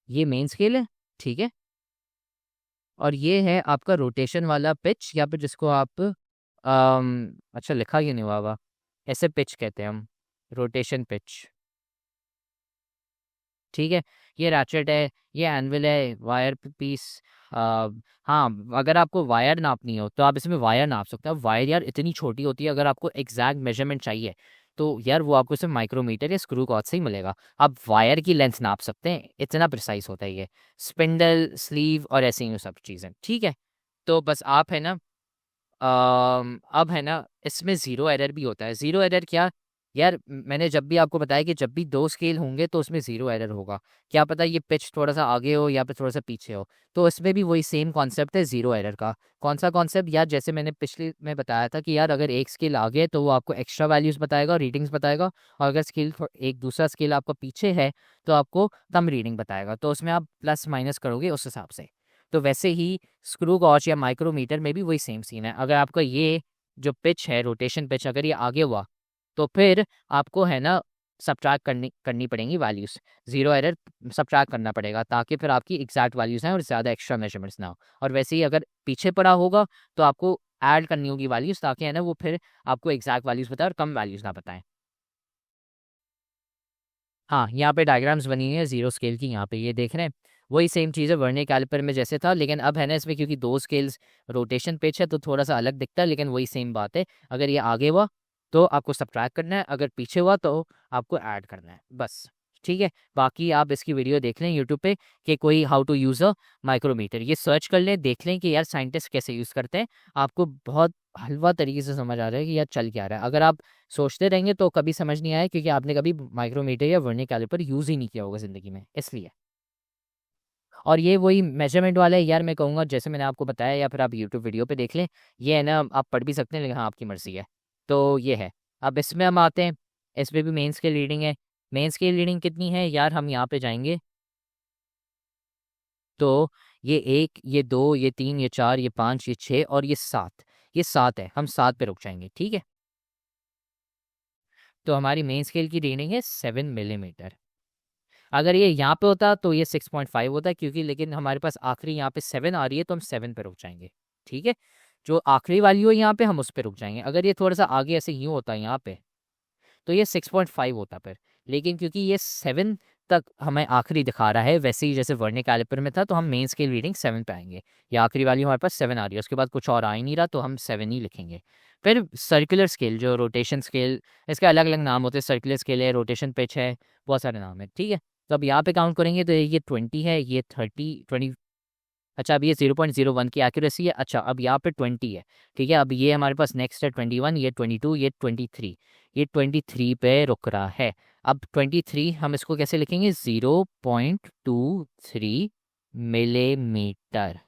ये मेन स्केल है, ठीक है। और ये है आपका रोटेशन वाला पिच, या फिर जिसको आप अच्छा लिखा क्यों नहीं हुआ हुआ, ऐसे पिच कहते हैं हम, रोटेशन पिच, ठीक है। ये रैचेट है, ये एनविल है, वायर पीस। हाँ, अगर आपको वायर नापनी हो तो आप इसमें वायर नाप सकते हैं। वायर यार इतनी छोटी होती है, अगर आपको एग्जैक्ट मेजरमेंट चाहिए तो यार वो आपको सिर्फ माइक्रोमीटर या स्क्रू गॉज से ही मिलेगा। आप वायर की लेंथ नाप सकते हैं, इतना प्रिसाइज होता है ये। स्पिंडल, स्लीव और ऐसे ही सब चीज़ें, ठीक है। तो बस आप है ना अब है ना इसमें ज़ीरो एरर भी होता है। ज़ीरो एरर क्या, यार मैंने जब भी आपको बताया कि जब भी 2 स्केल होंगे तो उसमें 0 एरर होगा। क्या पता ये पिच थोड़ा-सा आगे हो या फिर थोड़ा-सा पीछे हो। तो इसमें भी वही सेम कॉन्सेप्ट है 0 एरर का। कौन-सा कॉन्सेप्ट यार, जैसे मैंने पिछले में बताया था कि यार अगर एक स्केल आगे है तो वो आपको एक्स्ट्रा वैल्यूज़ बताएगा, रीडिंग्स बताएगा, और अगर स्केल एक दूसरा स्केल आपका पीछे है तो आपको कम रीडिंग बताएगा। तो उसमें आप प्लस माइनस करोगे उस हिसाब से। तो वैसे ही स्क्रू गॉज या माइक्रोमीटर में भी वही सेम सीन है। अगर आपका ये जो पिच है, रोटेशन पिच, अगर ये आगे हुआ तो फिर आपको है ना सब्ट्रैक्ट करनी करनी पड़ेंगी वैल्यूज़। 0 एरर सब्ट्रैक्ट करना पड़ेगा ताकि फिर आपकी एग्जैक्ट वैल्यूज़ आएँ और ज़्यादा एक्स्ट्रा मेजरमेंट्स ना हो। और वैसे ही अगर पीछे पड़ा होगा तो आपको ऐड करनी होगी वैल्यूज़, ताकि है ना वो फिर आपको एग्जैक्ट वैल्यूज़ बताए और कम वैल्यूज़ ना बताएँ। हाँ, यहाँ पे डायग्राम्स बनी है 0 स्केल की, यहाँ पे ये देख रहे हैं। वही सेम चीज़ है वर्नियर कैलिपर में जैसे था, लेकिन अब है ना इसमें क्योंकि 2 स्केल्स रोटेशन पिच है तो थोड़ा-सा अलग दिखता है, लेकिन वही सेम बात है। अगर ये आगे हुआ तो आपको सब्ट्रैक्ट करना है, अगर पीछे हुआ तो आपको ऐड करना है, बस। ठीक है? बाकी आप इसकी वीडियो देख लें यूट्यूब पे कि कोई how to use a micrometer, ये सर्च कर लें, देख लें कि यार साइंटिस्ट कैसे यूज़ करते हैं। आपको बहुत हलवा तरीके से समझ आ जाएगा कि यार चल क्या रहा है। अगर आप सोचते रहेंगे तो कभी समझ नहीं आया, क्योंकि आपने कभी माइक्रोमीटर या वर्नियर कैलिपर यूज़ ही नहीं किया होगा ज़िंदगी में, इसलिए। और ये वही मेजरमेंट वाला है यार, मैं कहूँगा जैसे मैंने आपको बताया, या फिर आप यूट्यूब वीडियो पे देख लें। ये है ना, आप पढ़ भी सकते हैं, लेकिन हाँ आपकी मर्ज़ी है। तो ये है। अब इसमें हम आते हैं, इसमें भी मेंस की रीडिंग है। मेंस की रीडिंग कितनी है यार, हम यहाँ पे जाएँगे तो ये 1, ये 2, ये 3, ये 4, ये 5, ये 6 और ये 7। ये 7 है, हम 7 पे रुक जाएँगे, ठीक है? तो हमारी मेन स्केल की रीडिंग है 7 मिलीमीटर। अगर ये यहाँ पे होता तो ये 6.5 होता, क्योंकि लेकिन हमारे पास आखिरी यहाँ पे 7 आ रही है तो हम 7 पे रुक जाएंगे। ठीक है, जो आखिरी वाली हो यहाँ पे हम उस पे रुक जाएंगे। अगर ये थोड़ा सा आगे ऐसे यूँ होता है यहाँ पे तो ये 6.5 होता फिर। लेकिन क्योंकि ये 7 तक हमें आखिरी दिखा रहा है, वैसे ही जैसे वर्नियर कैलिपर में था, तो हम मेन स्केल रीडिंग 7 पे आएंगे। ये आखिरी वाली हमारे पास 7 आ रही है, उसके बाद कुछ और आ ही नहीं रहा तो हम 7 ही लिखेंगे। फिर सर्कुलर स्केल, जो रोटेशन स्केल, इसके अलग अलग नाम होते हैं। सर्कुलर स्केल है, रोटेशन पिच है, बहुत सारे नाम है। ठीक है, तो अब यहाँ पे काउंट करेंगे तो ये 20 है, ये 30, 20। अच्छा, अब ये 0.01 की एक्यूरेसी है। अच्छा, अब यहाँ पे 20 है। ठीक है, अब ये हमारे पास नेक्स्ट है 21, ये 22, ये 23। ये 23 पे रुक रहा है। अब 23 हम इसको कैसे लिखेंगे, 0.23 मिलीमीटर,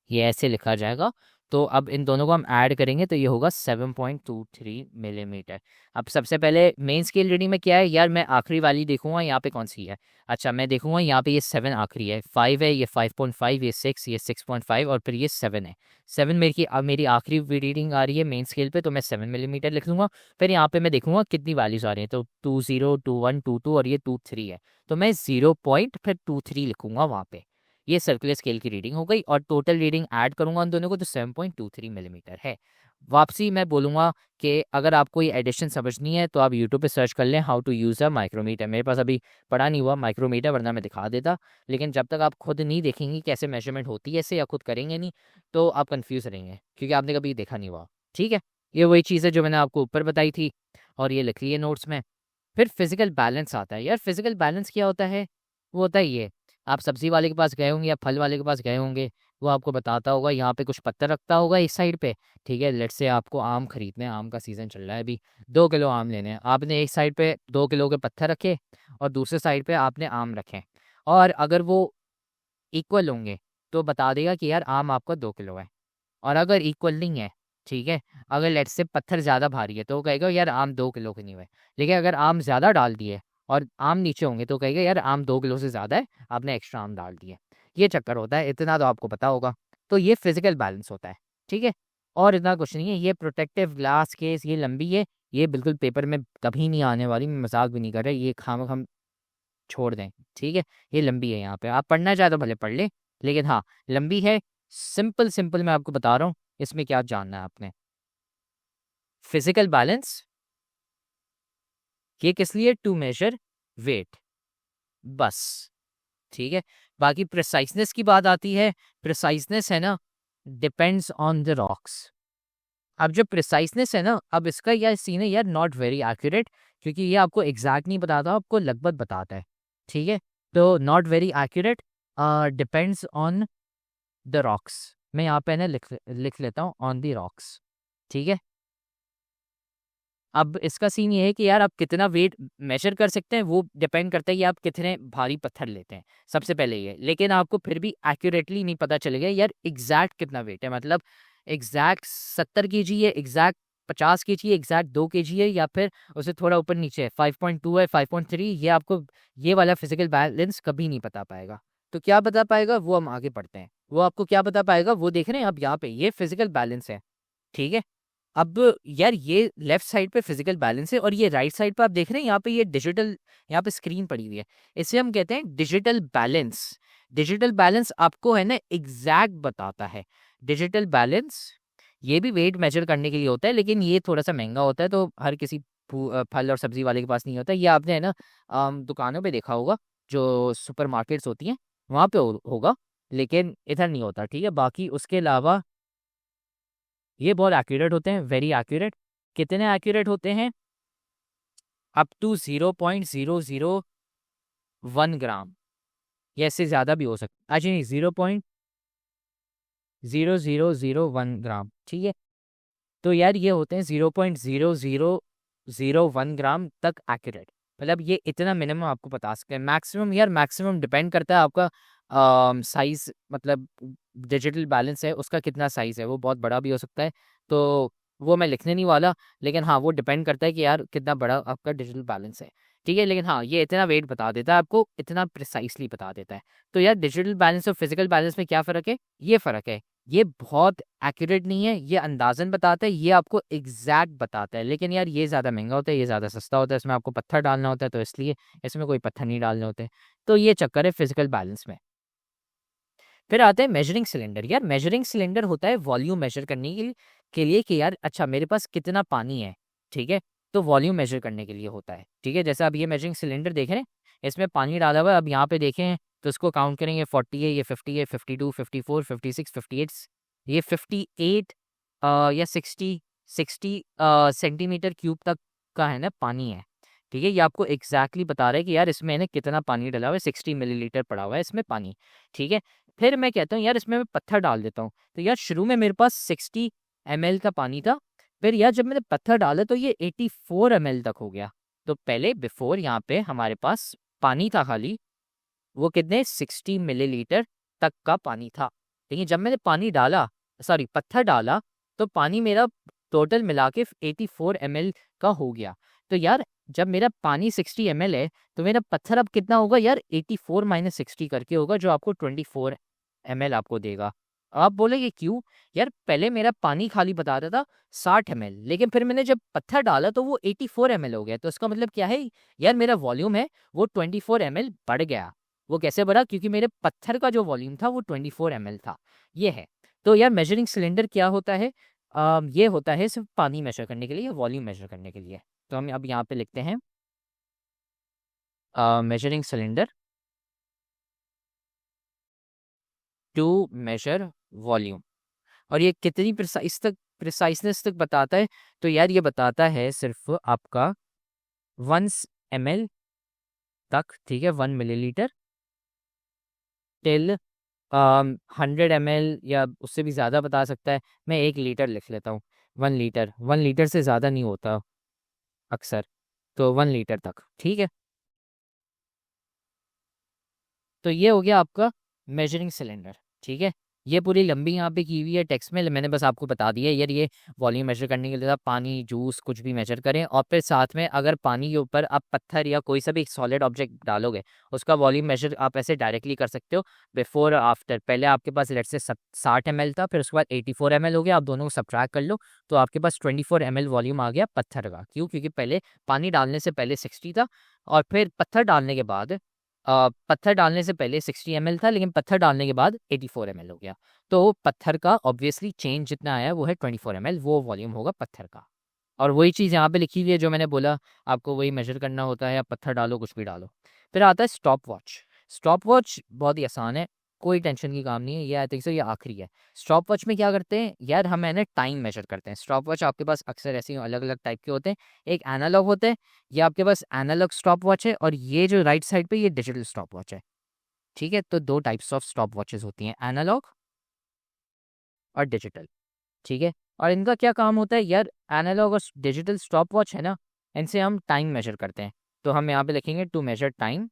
ये ऐसे लिखा जाएगा। तो अब इन दोनों को हम ऐड करेंगे तो ये होगा 7.23 मिलीमीटर। अब सबसे पहले मेन स्केल रीडिंग में क्या है यार, मैं आखिरी वाली देखूंगा यहाँ पे कौन सी है। अच्छा, मैं देखूंगा यहाँ पे ये 7 आखिरी है, 5 है, ये 5.5, ये 6, ये 6.5 और फिर ये 7 है। 7 मेरी आखिरी रीडिंग आ रही है मेन स्केल पे, तो मैं 7 मिलीमीटर लिख दूंगा। फिर यहाँ पे मैं देखूंगा कितनी वैल्यूज आ रही हैं, तो 20, 21, 22 और ये 23 है। तो मैं 0.23 लिखूंगा वहाँ पे। ये सर्कुलर स्केल की रीडिंग हो गई, और टोटल रीडिंग ऐड करूंगा उन दोनों को तो 7.23 मिलीमीटर है। वापसी मैं बोलूँगा कि अगर आपको ये एडिशन समझनी है तो आप यूट्यूब पे सर्च कर लें how to use a micrometer. मेरे पास अभी पड़ा नहीं हुआ माइक्रोमीटर, वरना मैं दिखा देता। लेकिन जब तक आप खुद नहीं देखेंगे कैसे मेजरमेंट होती है ऐसे, या खुद करेंगे नहीं, तो आप कंफ्यूज रहेंगे, क्योंकि आपने कभी देखा नहीं हुआ। ठीक है, ये वही चीज़ है जो मैंने आपको ऊपर बताई थी, और ये लिख ली है नोट्स में। फिर फिजिकल बैलेंस आता है यार। फिजिकल बैलेंस क्या होता है, वो होता है ये, आप सब्जी वाले के पास गए होंगे या फल वाले के पास गए होंगे, वो आपको बताता होगा, यहाँ पे कुछ पत्थर रखता होगा इस साइड पे। ठीक है, लेट्स से आपको आम खरीदने हैं, आम का सीज़न चल रहा है अभी, 2 किलो आम लेने हैं। आपने एक साइड पे 2 किलो के पत्थर रखे और दूसरे साइड पे आपने आम रखे, और अगर वो इक्वल होंगे तो बता देगा कि यार आम आपका 2 किलो है। और अगर इक्वल नहीं है, ठीक है, अगर लेट्स से पत्थर ज़्यादा भारी है तो वो कहेगा यार आम 2 किलो के नहीं हुए। लेकिन अगर आम ज़्यादा डाल दिए और आम नीचे होंगे तो कहेगा यार आम 2 किलो से ज़्यादा है, आपने एक्स्ट्रा आम डाल दिए। ये चक्कर होता है, इतना तो आपको पता होगा। तो ये फिजिकल बैलेंस होता है। ठीक है, और इतना कुछ नहीं है। ये प्रोटेक्टिव ग्लास केस, ये लंबी है, ये बिल्कुल पेपर में कभी नहीं आने वाली, मैं मजाक भी नहीं कर रहा, ये खाम हम छोड़ दें। ठीक है, ये लंबी है, यहाँ पे आप पढ़ना चाहे तो भले पढ़ लें, लेकिन हाँ लंबी है। सिंपल सिंपल मैं आपको बता रहा हूँ, इसमें क्या जानना है आपने। फिजिकल बैलेंस ये किस लिए, टू मेजर वेट, बस। ठीक है, बाकी प्रिसाइजनेस की बात आती है। प्रिसाइजनेस है ना, डिपेंड्स ऑन द रॉक्स। अब जो प्रिसाइजनेस है ना, अब इसका यह सीन है यार, नॉट वेरी एक्यूरेट, क्योंकि ये आपको एग्जैक्ट नहीं बताता, आपको लगभग बताता है। ठीक है, तो not very accurate, depends on the rocks. मैं यहाँ पे ना लिख लिख लेता हूँ ऑन द रॉक्स। ठीक है, अब इसका सीन ये है कि यार आप कितना वेट मेजर कर सकते हैं वो डिपेंड करता है कि आप कितने भारी पत्थर लेते हैं, सबसे पहले ये। लेकिन आपको फिर भी एक्यूरेटली नहीं पता चलेगा यार एग्जैक्ट कितना वेट है, मतलब एग्जैक्ट 70 kg है, एग्जैक्ट 50 kg है, एग्जैक्ट 2 kg है, या फिर उससे थोड़ा ऊपर नीचे है, 5.2 है, 5.3, ये आपको ये वाला फिजिकल बैलेंस कभी नहीं पता पाएगा। तो क्या बता पाएगा वो हम आगे पढ़ते हैं। वो आपको क्या बता पाएगा वो देख रहे हैं अब यहाँ पे, ये फिजिकल बैलेंस है, ठीक है। अब यार ये लेफ्ट साइड पे फिजिकल बैलेंस है और ये राइट साइड पे आप देख रहे हैं यहाँ पे ये डिजिटल, यहाँ पे स्क्रीन पड़ी हुई है, इसे हम कहते हैं डिजिटल बैलेंस। डिजिटल बैलेंस आपको है ना एग्जैक्ट बताता है। डिजिटल बैलेंस ये भी वेट मेजर करने के लिए होता है, लेकिन ये थोड़ा सा महंगा होता है, तो हर किसी फल और सब्जी वाले के पास नहीं होता। ये आपने है ना दुकानों पे देखा होगा, जो सुपर मार्केट्स होती हैं वहाँ पे होगा, लेकिन इधर नहीं होता, ठीक है। बाकी उसके अलावा ये बहुत एक्यूरेट होते हैं, वेरी एक्यूरेट। कितने एक्यूरेट होते हैं? अप टू 0.001 ग्राम, या इससे ज़्यादा भी हो सकता, अच्छा नहीं, 0.00001 ग्राम, ठीक है। तो यार ये होते हैं 0.0001 ग्राम तक एक्यूरेट, मतलब ये इतना मिनिमम आपको बता सकते हैं। मैक्सिमम यार मैक्सिमम डिपेंड करता है आपका साइज, मतलब डिजिटल बैलेंस है उसका कितना साइज है, वो बहुत बड़ा भी हो सकता है, तो वो मैं लिखने नहीं वाला। लेकिन हाँ वो डिपेंड करता है कि यार कितना बड़ा आपका डिजिटल बैलेंस है, ठीक है। लेकिन हाँ ये इतना वेट बता देता है आपको, इतना प्रिसाइसली बता देता है। तो यार डिजिटल बैलेंस और फिजिकल बैलेंस में क्या फ़र्क है? ये फ़र्क है, ये बहुत एक्यूरेट नहीं है, ये अंदाजन बताता है, ये आपको एग्जैक्ट बताता है। लेकिन यार ये ज़्यादा महंगा होता है, ये ज़्यादा सस्ता होता है, इसमें आपको पत्थर डालना होता है, तो इसलिए इसमें कोई पत्थर नहीं डालने होते। तो ये चक्कर है फिजिकल बैलेंस में। फिर आते हैं मेजरिंग सिलेंडर। यार मेजरिंग सिलेंडर होता है वॉल्यूम मेजर करने के लिए कि यार अच्छा मेरे पास कितना पानी है, ठीक है। तो वॉल्यूम मेजर करने के लिए होता है, ठीक है। जैसे आप ये मेजरिंग सिलेंडर देख रहे हैं, इसमें पानी डाला हुआ है। अब यहाँ पे देखें तो इसको काउंट करेंगे, 40 है, ये 50 है, 52, 54, 56, 58, ये 58 या 60 सेंटीमीटर क्यूब तक का है ना पानी है, ठीक है। ये आपको एग्जैक्टली बता रहा है कि यार इसमें ना कितना पानी डाला हुआ है, 60 मिलीलीटर पड़ा हुआ है इसमें पानी, ठीक है। फिर मैं कहता हूँ यार इसमें मैं पत्थर डाल देता हूँ। तो यार शुरू में मेरे पास 60 ml का पानी था, फिर यार जब मैंने पत्थर डाला तो ये 84 ml तक हो गया। तो पहले बिफोर यहाँ पे हमारे पास पानी था खाली, वो कितने 60 मिलीलीटर तक का पानी था। लेकिन जब मैंने पानी डाला, सॉरी पत्थर डाला, तो पानी मेरा टोटल मिला के 84 ml का हो गया। तो यार जब मेरा पानी 60 ml है, तो मेरा पत्थर अब कितना होगा यार, 84 माइनस 60 करके होगा, जो आपको 24 ml आपको देगा। आप बोलेंगे क्यों? यार पहले मेरा पानी खाली बताता था 60 ml, लेकिन फिर मैंने जब पत्थर डाला तो वो 84 ml हो गया। तो इसका मतलब क्या है यार, मेरा वॉल्यूम है वो 24 ml बढ़ गया। वो कैसे बढ़ा? क्योंकि मेरे पत्थर का जो वॉल्यूम था वो 24 ml था, ये है। तो यार मेजरिंग सिलेंडर क्या होता है? ये होता है सिर्फ पानी मेजर करने के लिए, वॉल्यूम मेजर करने के लिए। तो हम अब यहाँ पे लिखते हैं measuring cylinder to measure volume. और ये कितनी प्रिसाइसनेस तक बताता है? तो यार ये बताता है सिर्फ आपका 1 ml तक, ठीक है, 1 मिलीलीटर टिल 100 ml, या उससे भी ज़्यादा बता सकता है। मैं 1 लीटर लिख लेता हूँ, 1 लीटर, 1 लीटर से ज़्यादा नहीं होता अक्सर, तो 1 लीटर तक, ठीक है। तो ये हो गया आपका मेजरिंग सिलेंडर, ठीक है। ये पूरी लंबी यहाँ पे की हुई है टेक्स्ट में, मैंने बस आपको बता दिया यार ये वॉल्यूम मेजर करने के लिए था, पानी, जूस, कुछ भी मेजर करें। और फिर साथ में अगर पानी के ऊपर आप पत्थर या कोई सा भी सॉलिड ऑब्जेक्ट डालोगे, उसका वॉल्यूम मेजर आप ऐसे डायरेक्टली कर सकते हो, बिफोर और आफ्टर। पहले आपके पास लेट से 60 ml था, फिर उसके बाद 84 ml हो गया, आप दोनों को सब्ट्रैक्ट कर लो, तो आपके पास 24 ml वॉल्यूम आ गया पत्थर का। क्यों? क्योंकि पहले पानी डालने से पहले 60 था, और फिर पत्थर डालने से पहले 60 ml था, लेकिन पत्थर डालने के बाद 84 ml हो गया। तो पत्थर का ऑब्वियसली चेंज जितना आया वो है 24 ml, वो वॉल्यूम होगा पत्थर का। और वही चीज़ यहाँ पे लिखी हुई है जो मैंने बोला, आपको वही मेजर करना होता है, आप पत्थर डालो कुछ भी डालो। फिर आता है स्टॉप वॉच। स्टॉप वॉच बहुत ही आसान है, कोई टेंशन की काम नहीं है, ये आई थिंक सो ये आखिरी है। स्टॉप वॉच में क्या करते हैं यार, हम है ना टाइम मेजर करते हैं। स्टॉप वॉच आपके पास अक्सर ऐसे अलग अलग टाइप के होते हैं, एक एनालॉग होते हैं, ये आपके पास एनालॉग स्टॉप वॉच है, और ये जो राइट साइड पे ये डिजिटल स्टॉप वॉच है, ठीक है। तो दो टाइप्स ऑफ स्टॉप वॉचेस होती हैं, एनालॉग और डिजिटल, ठीक है। और इनका क्या काम होता है यार, एनालॉग और डिजिटल स्टॉप वॉच है ना, इनसे हम टाइम मेजर करते हैं। तो हम यहाँ पे लिखेंगे टू मेजर टाइम,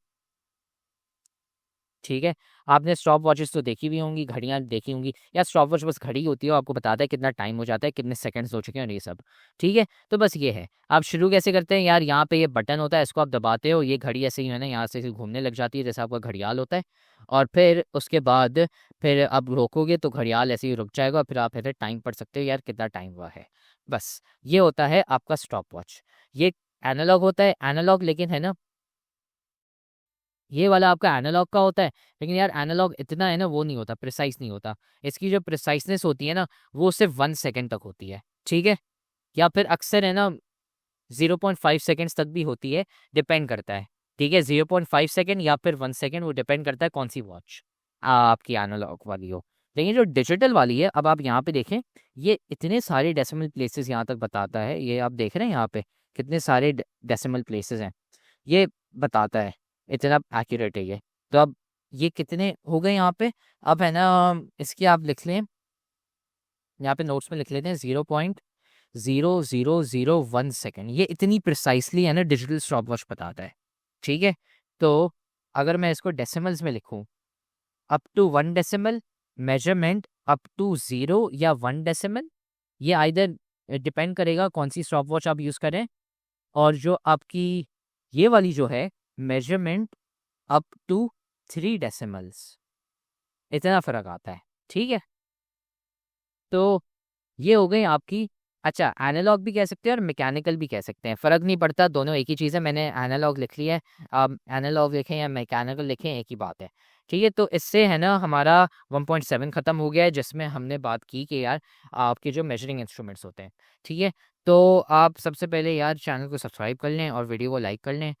ठीक है। आपने स्टॉप वॉचेस तो देखी भी होंगी, घड़ियाँ देखी होंगी यार। स्टॉप वॉच बस घड़ी होती है, वो आपको बताता है कितना टाइम हो जाता है, कितने सेकंड्स हो चुके हैं और ये सब, ठीक है। तो बस ये है। आप शुरू कैसे करते हैं यार, यहाँ पे ये बटन होता है, इसको आप दबाते हो, ये घड़ी ऐसे ही है ना यहाँ से घूमने लग जाती है जैसे आपका घड़ियाल होता है। और फिर उसके बाद फिर आप रोकोगे तो घड़ियाल ऐसे ही रुक जाएगा, और फिर आप फिर टाइम पढ़ सकते हो यार कितना टाइम हुआ है। बस ये होता है आपका स्टॉप वॉच। ये एनालॉग होता है, एनालॉग लेकिन है ना, ये वाला आपका एनालॉग का होता है, लेकिन यार एनालॉग इतना है ना वो नहीं होता, प्रिसाइज नहीं होता। इसकी जो प्रिसाइसनेस होती है ना वो सिर्फ 1 सेकेंड तक होती है, ठीक है। या फिर अक्सर है ना 0.5 सेकेंड्स तक भी होती है, डिपेंड करता है, ठीक है। 0.5 सेकेंड या फिर 1 सेकेंड, वो डिपेंड करता है कौन सी वॉच आपकी एनालॉग वाली हो। लेकिन जो डिजिटल वाली है, अब आप यहाँ पे देखें, ये इतने सारे डेसिमल प्लेसेस यहाँ तक बताता है। ये आप देख रहे हैं यहाँ पे कितने सारे डेसिमल प्लेसेस हैं, ये बताता है, इतना एक्यूरेट है ये। तो अब ये कितने हो गए यहाँ पे, अब है ना इसकी आप लिख लें, यहाँ पे नोट्स में लिख लेते हैं 0.0001 सेकेंड। ये इतनी प्रिसाइसली है ना डिजिटल स्टॉप वॉच बताता है, ठीक है। तो अगर मैं इसको डेसिमल्स में लिखूं, up to 1 decimal, measurement up to 0 या 1 डेसिमल, ये आइदर डिपेंड करेगा कौन सी स्टॉप वॉच आप यूज़ करें। और जो आपकी ये वाली जो है, मेजरमेंट अप टू 3 डेसिमल्स, इतना फ़र्क आता है, ठीक है। तो ये हो गई आपकी, अच्छा एनालॉग भी कह सकते हैं और मैकेनिकल भी कह सकते हैं, फ़र्क नहीं पड़ता, दोनों एक ही चीज़ है। मैंने एनालॉग लिख लिया है, आप एनालॉग लिखें या मैकेनिकल लिखें एक ही बात है, ठीक है। तो इससे है ना हमारा 1.7 ख़त्म हो गया है, जिसमें हमने बात की कि यार आपके जो मेजरिंग इंस्ट्रूमेंट्स होते हैं, ठीक है। तो आप सबसे पहले यार चैनल को सब्सक्राइब कर लें और वीडियो को लाइक कर लें,